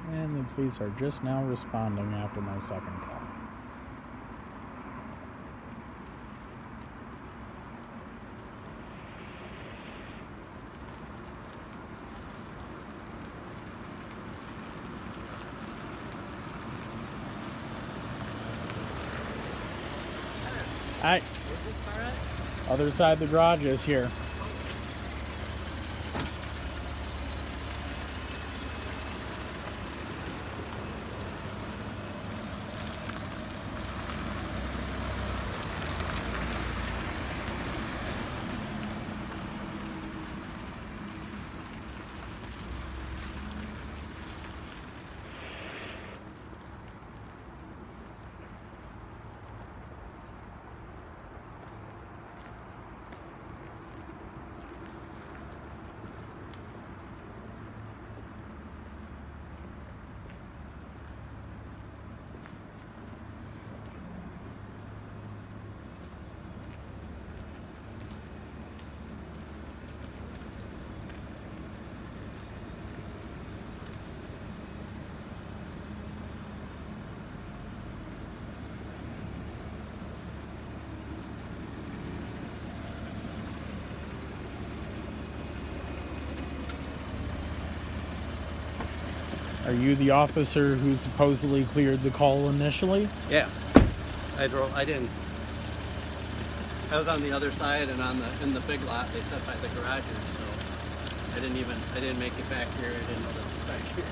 And the police are just now responding after my second call. Hi. Where's this car at? Other side of the garage is here. Are you the officer who supposedly cleared the call initially? Yeah. I was on the other side and in the big lot they set by the garages, so I didn't make it back here. I didn't know this was back here.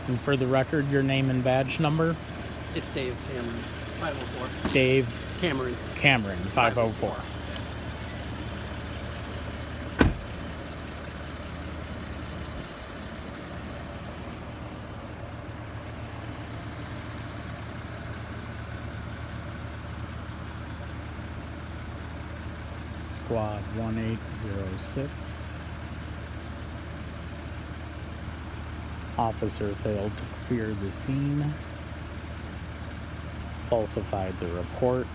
And for the record, your name and badge number? It's Dave Cameron, 504. Dave Cameron, 504. Squad 1806. Officer failed to clear the scene. Falsified the report.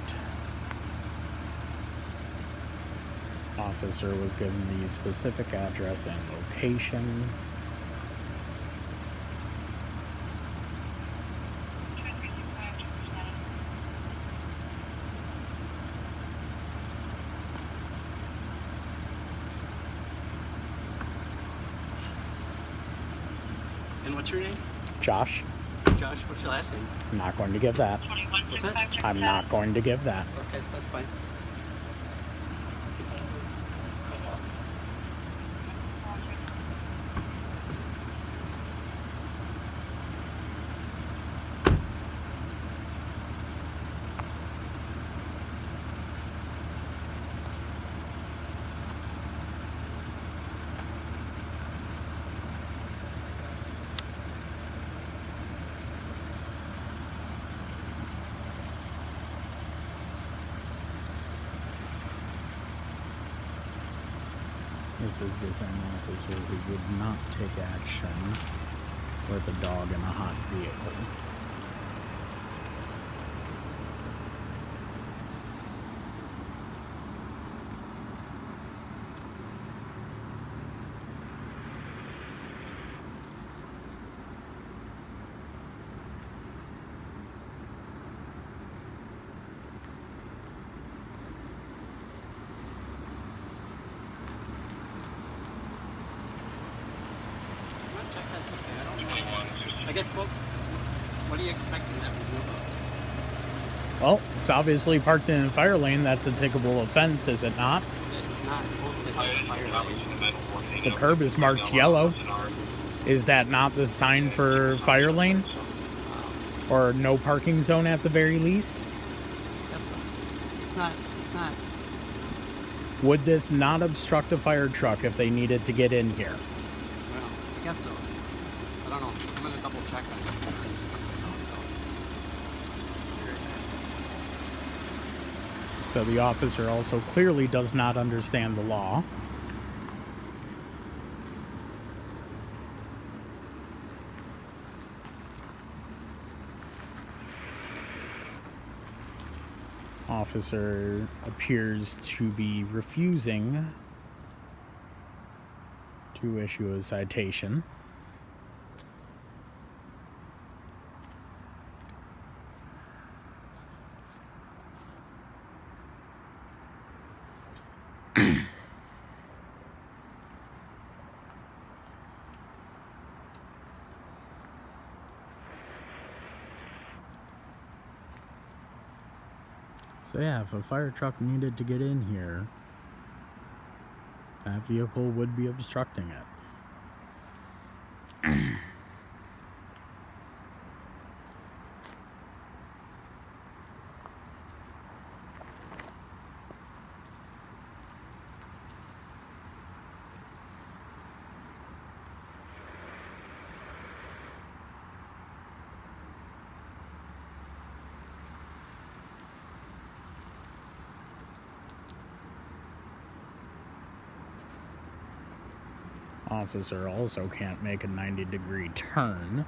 Officer was given the specific address and location. And what's your name? Josh, Josh, what's your last name? I'm not going to give that. What's that? I'm not going to give that. Okay, that's fine. This is the same officer who would not take action with a dog in a hot vehicle. I guess what are you expecting them to do about this? Well, it's obviously parked in a fire lane. That's a tickable offense, is it not? It's not posted on the fire lane. The curb is marked yellow. Is that not the sign for fire lane? Or no parking zone at the very least? It's not. Would this not obstruct a fire truck if they needed to get in here? Well, I guess so. I don't know. I'm gonna double check on it. So the officer also clearly does not understand the law. Officer appears to be refusing to issue a citation. So yeah, if a fire truck needed to get in here, that vehicle would be obstructing it. Officer also can't make a 90-degree turn.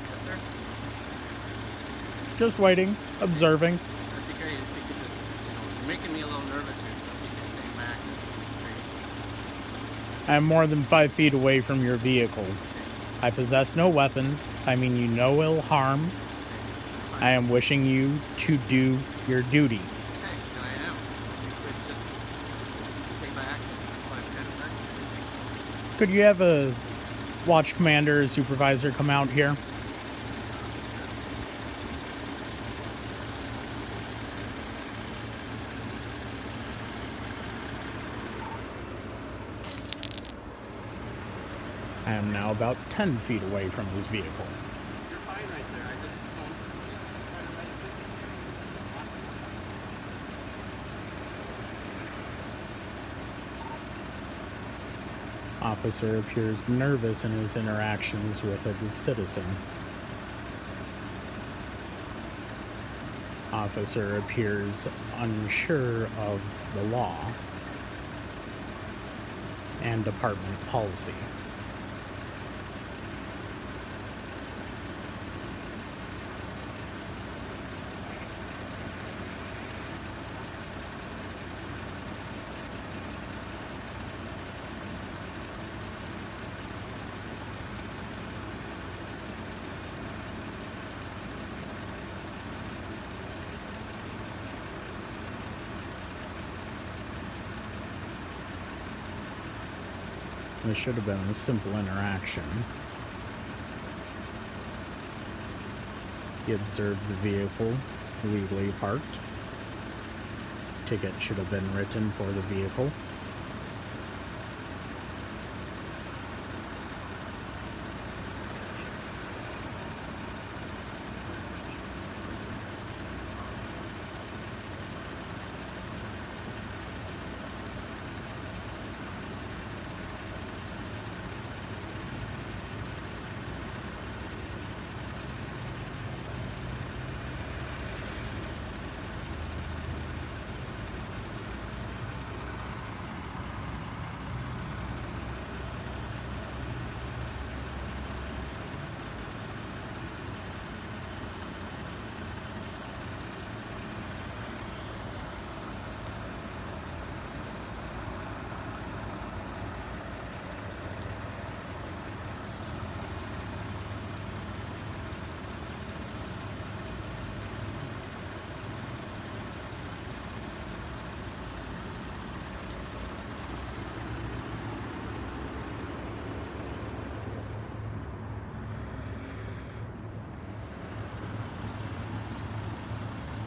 Yes, sir. Just waiting, observing. That'd be great if you could just, you're making me a little nervous here, so if you could stay back, that'd be great. I am more than 5 feet away from your vehicle. I possess no weapons. I mean you no ill harm. I am wishing you to do your duty. Okay, and I am. If you could just stay back, that's why I'm headed back. Could you have a watch commander or supervisor come out here? I am now about 10 feet away from his vehicle. You're fine right there. I just don't. Officer appears nervous in his interactions with a citizen. Officer appears unsure of the law and department policy. This should have been a simple interaction. He observed the vehicle illegally parked ticket should have been written for the vehicle.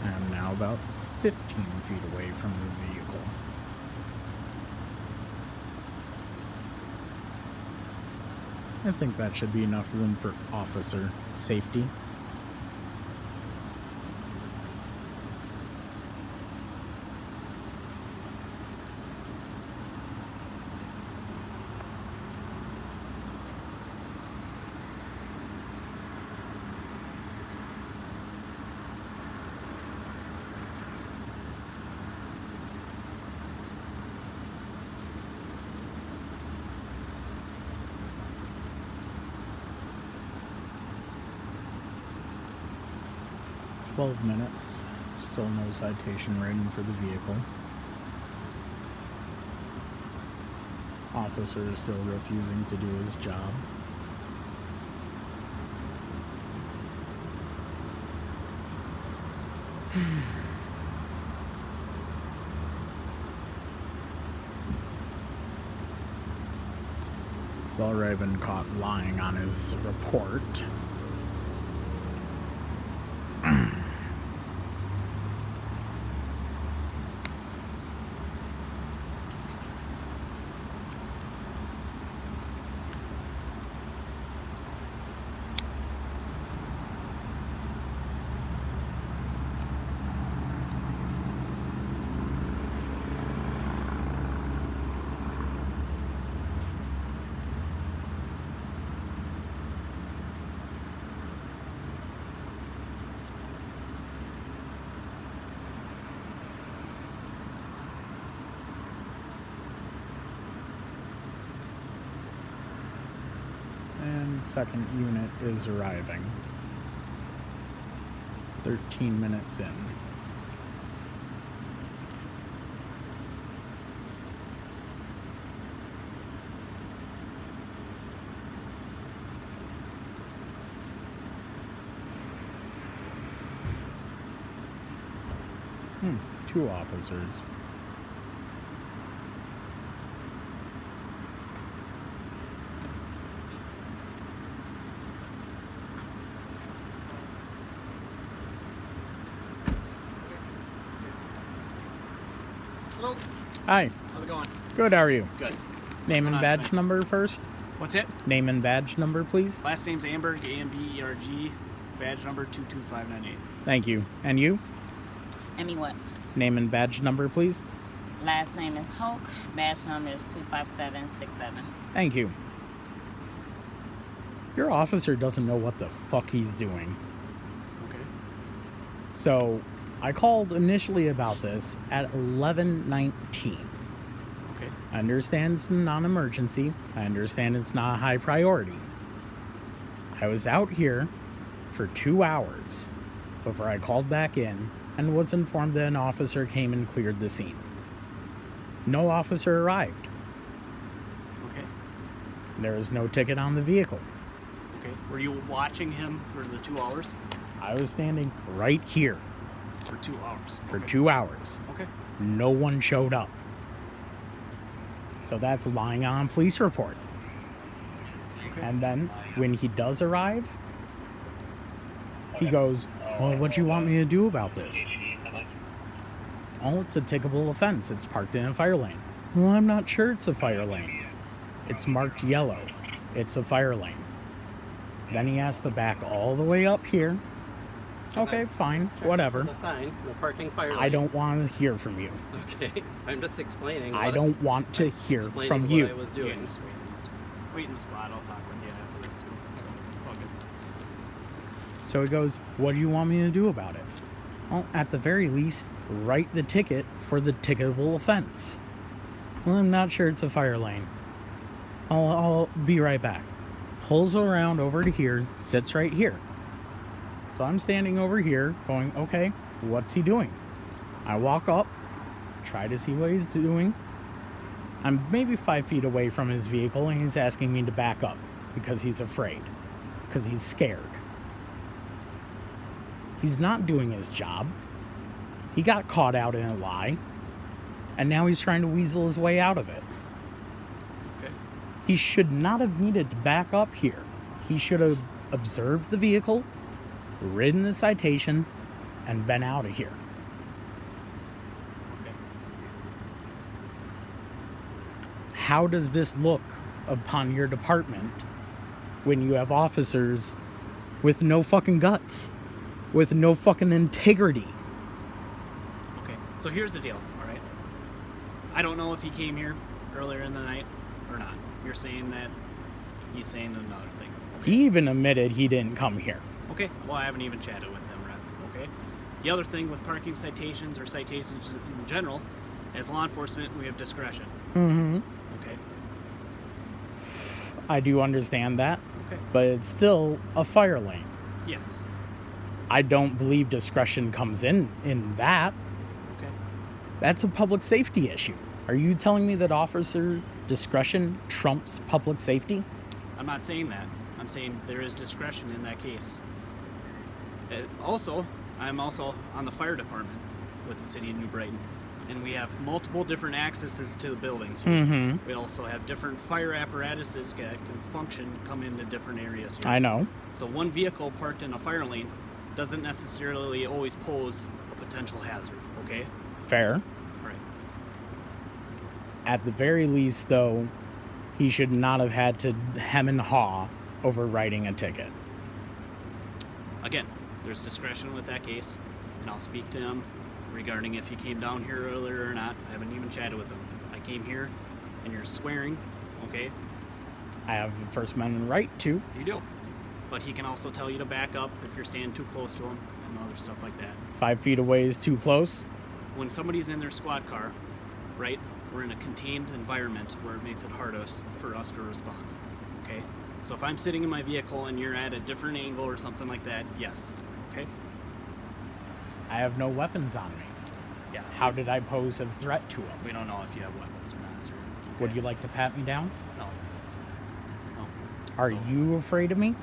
I am now about 15 feet away from the vehicle. I think that should be enough room for officer safety. $12 minutes. Still no citation written for the vehicle. Officer is still refusing to do his job. He's already been caught lying on his report. And second unit is arriving. 13 minutes in. Two officers. Hello. Hi. How's it going? Good, how are you? Good. Name and going on badge tonight? number first. What's it? Name and badge number, please. Last name's Amberg, A-M-B-E-R-G. Badge number 22598. Thank you. And you? Emmy what? Name and badge number, please. Last name is Hulk. Badge number is 25767. Thank you. Your officer doesn't know what the fuck he's doing. Okay. So, I called initially about this at 11:19. Okay. I understand it's a non-emergency. I understand it's not a high priority. I was out here for 2 hours before I called back in and was informed that an officer came and cleared the scene. No officer arrived. Okay. There was no ticket on the vehicle. Okay. Were you watching him for the 2 hours? I was standing right here For 2 hours. for Okay. 2 hours. Okay. No one showed up. So that's lying on police report. Okay. And then when he does arrive, he goes, well, what do you want me to do about this? Oh, it's a tickable offense. It's parked in a fire lane. Well, I'm not sure it's a fire lane. It's marked yellow. It's a fire lane. Then he has to back all the way up here. Okay, fine, whatever. The sign, no parking fire lane. I don't want to hear from you. Okay, I'm just explaining. I don't want to hear explaining from what you. I was Yeah, doing. just wait in the squad. I'll talk with you after this too. So it's all good. So he goes, what do you want me to do about it? Well, at the very least, write the ticket for the ticketable offense. Well, I'm not sure it's a fire lane. I'll be right back. Pulls around over to here, sits right here. So I'm standing over here going, okay, what's he doing? I walk up, try to see what he's doing. I'm maybe 5 feet away from his vehicle and he's asking me to back up because he's afraid, because he's scared. He's not doing his job. He got caught out in a lie, and now he's trying to weasel his way out of it. Okay. He should not have needed to back up here. He should have observed the vehicle, ridden the citation, and been out of here. Okay. How does this look upon your department when you have officers with no fucking guts, with no fucking integrity? Okay. So here's the deal. All right. I don't know if he came here earlier in the night or not. You're saying that he's saying another thing. He even admitted he didn't come here. Okay. Well, I haven't even chatted with him, Red. Okay. The other thing with parking citations or citations in general, as law enforcement, we have discretion. Mm-hmm. Okay. I do understand that, Okay. but it's still a fire lane. Yes. I don't believe discretion comes in that. Okay. That's a public safety issue. Are you telling me that officer discretion trumps public safety? I'm not saying that. I'm saying there is discretion in that case. Also, I'm also on the fire department with the city of New Brighton, and we have multiple different accesses to the buildings here. Mm-hmm. We also have different fire apparatuses that can function, come into different areas here. I know. So one vehicle parked in a fire lane doesn't necessarily always pose a potential hazard, okay? Fair. Right. At the very least, though, he should not have had to hem and haw over writing a ticket. Again, there's discretion with that case, and I'll speak to him regarding if he came down here earlier or not. I haven't even chatted with him. I came here, and you're swearing, okay? I have the First Amendment right to. You do. But he can also tell you to back up if you're standing too close to him and other stuff like that. 5 feet away is too close. When somebody's in their squad car, right, we're in a contained environment where it makes it harder for us to respond, okay? So if I'm sitting in my vehicle and you're at a different angle or something like that, yes, okay? I have no weapons on me. Yeah. How did I pose a threat to him? We don't know if you have weapons or not, sir. Would Okay? you like to pat me down? No. No. Are So, you afraid of me?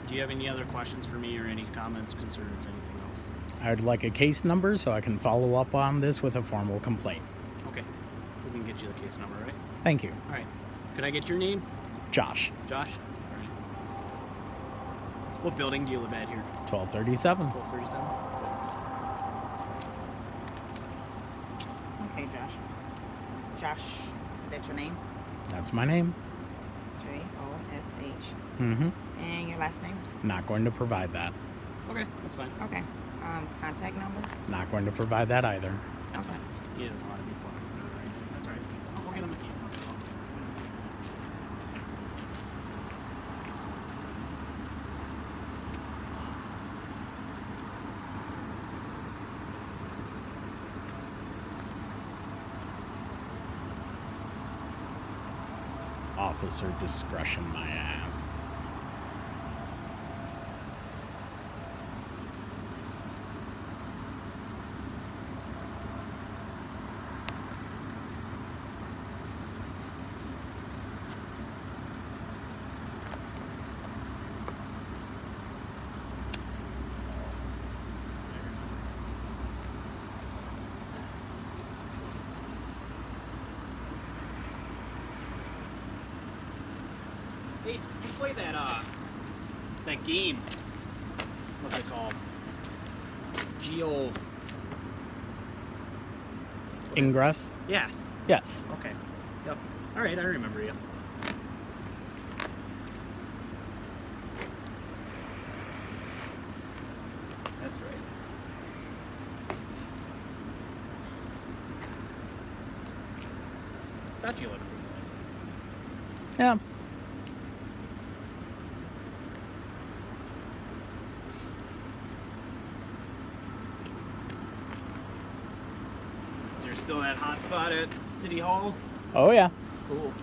Do you have any other questions for me or any comments, concerns, anything else? I would like a case number so I can follow up on this with a formal complaint. Okay. We can get you the case number, right? Thank you. All right. Could I get your name? Josh, Josh? All right. What building do you live at here? 1237. 1237? Okay, Josh. Josh, is that your name? That's my name. Josh. Mm-hmm. And your last name? Not going to provide that. Okay, that's fine. Okay. Contact number? Not going to provide that either. That's Okay. fine. He doesn't want to be plugged into it, right? That's all right. I'll get him a case number. Officer discretion, my ass. Hey, you play that game. What's it called? What is it? Ingress? Yes. Yes. Okay. Yep. All right, I remember you. That's right. Thought you looked familiar. Yeah. Is there still that hot spot at City Hall? Oh, yeah. Cool.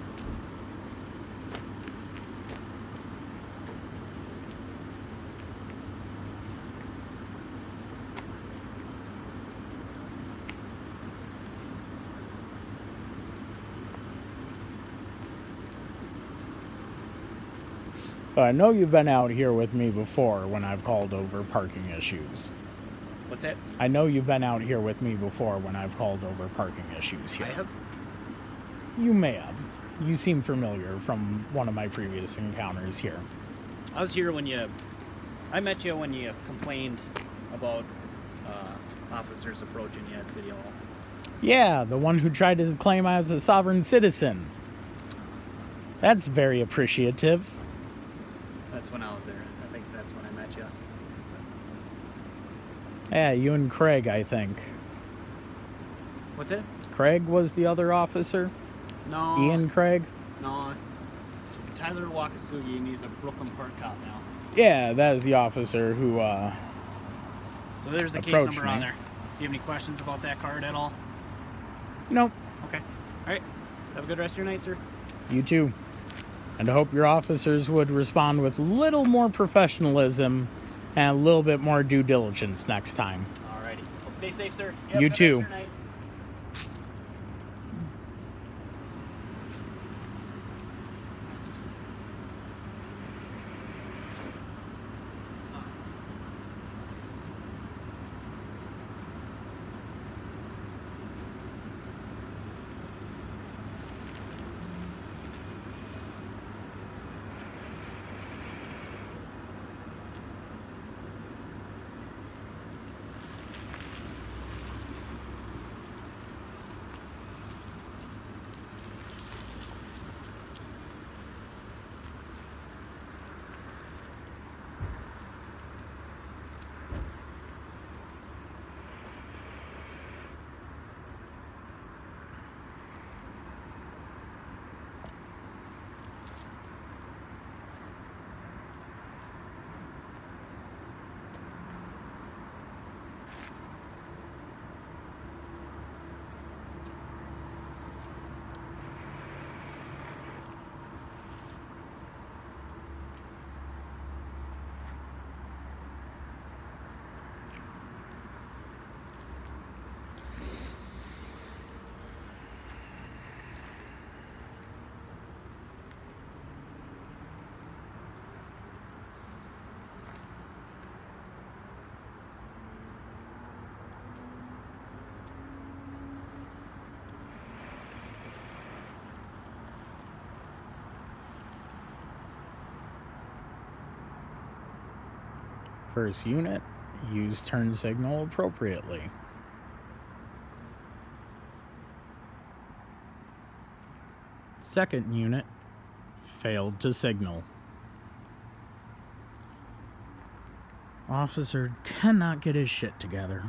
So I know you've been out here with me before when I've called over parking issues. What's that? I know you've been out here with me before when I've called over parking issues here. I have. You may have. You seem familiar from one of my previous encounters here. I was here when I met you when you complained about officers approaching you at City Hall. Yeah, the one who tried to claim I was a sovereign citizen. That's very appreciative. That's when I was there. I think that's when I met you. Yeah, you and Craig, I think. What's it? Craig was the other officer? No. Ian Craig? No. It's Tyler Wakasugi, and he's a Brooklyn Park cop now. Yeah, that is the officer who, So there's the case approached number on me. there. Do you have any questions about that card at all? Nope, Okay. All right. Have a good rest of your night, sir. you too. And I hope your officers would respond with a little more professionalism and a little bit more due diligence next time. Alrighty. Well, stay safe, sir. You Have a good too. rest of your night. First unit, use turn signal appropriately. Second unit, failed to signal. Officer cannot get his shit together.